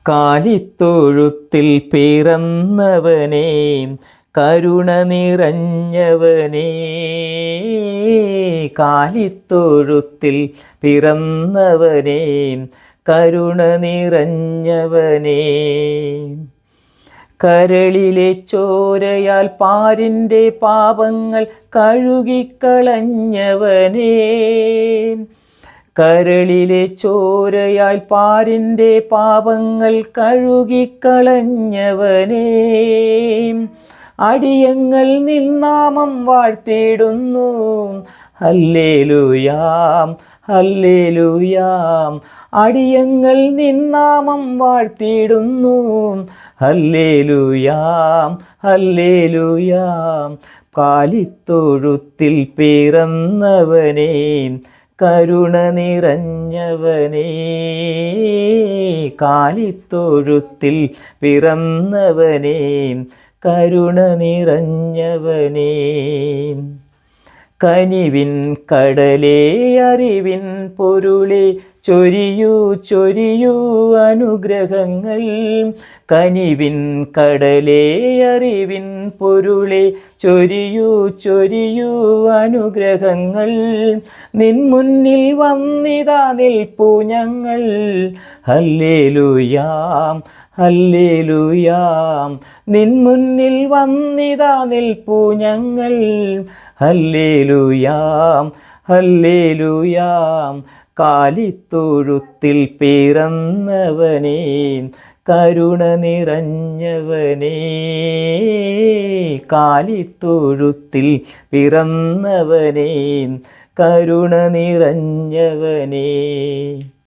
കാലിത്തൊഴുത്തിൽ പിറന്നവനേ, കരുണ നിറഞ്ഞവനേ. കാലിത്തൊഴുത്തിൽ പിറന്നവനേ, കരുണ നിറഞ്ഞവനേ. കരളിലെ ചോരയാൽ പാരിൻ്റെ പാപങ്ങൾ കഴുകിക്കളഞ്ഞവനേ. കരളിലെ ചോരയാൽ പാരിൻ്റെ പാപങ്ങൾ കഴുകിക്കളഞ്ഞവനേ. അടിയങ്ങൾ നിന്നാമം വാഴ്ത്തിയിടുന്നു, ഹല്ലേലൂയാം ഹല്ലേലൂയാം. അടിയങ്ങൾ നിന്നാമം വാഴ്ത്തിയിടുന്നു, ഹല്ലേലൂയാം ഹല്ലേലൂയാം. കാലിത്തൊഴുത്തിൽ പിറന്നവനേ, കരുണ നിറഞ്ഞവനേ. കാലിത്തൊഴുത്തിൽ പിറന്നവനേ, കരുണ നിറഞ്ഞവനേ. കനിവിൻ കടലേ, അറിവിൻ പൊരുളേ, ചൊരിയൂ ചൊരിയൂ അനുഗ്രഹങ്ങൾ. കനിവിൻ കടലേ, അറിവിൻ പൊരുളേ, ചൊരിയൂ ചൊരിയൂ അനുഗ്രഹങ്ങൾ. നിൻ മുന്നിൽ വന്നിതാ നിൽപ്പു ഞങ്ങൾ, ഹല്ലേലൂയാം ഹല്ലേലൂയാം. നിൻ മുന്നിൽ വന്നിതാ നിൽപ്പു ഞങ്ങൾ, ഹല്ലേലൂയാം ഹല്ലേലൂയാം. കാലിത്തൊഴുത്തിൽ പിറന്നവനേ, കരുണ നിറഞ്ഞവനേ. കാലിത്തൊഴുത്തിൽ പിറന്നവനേ, കരുണ നിറഞ്ഞവനേ.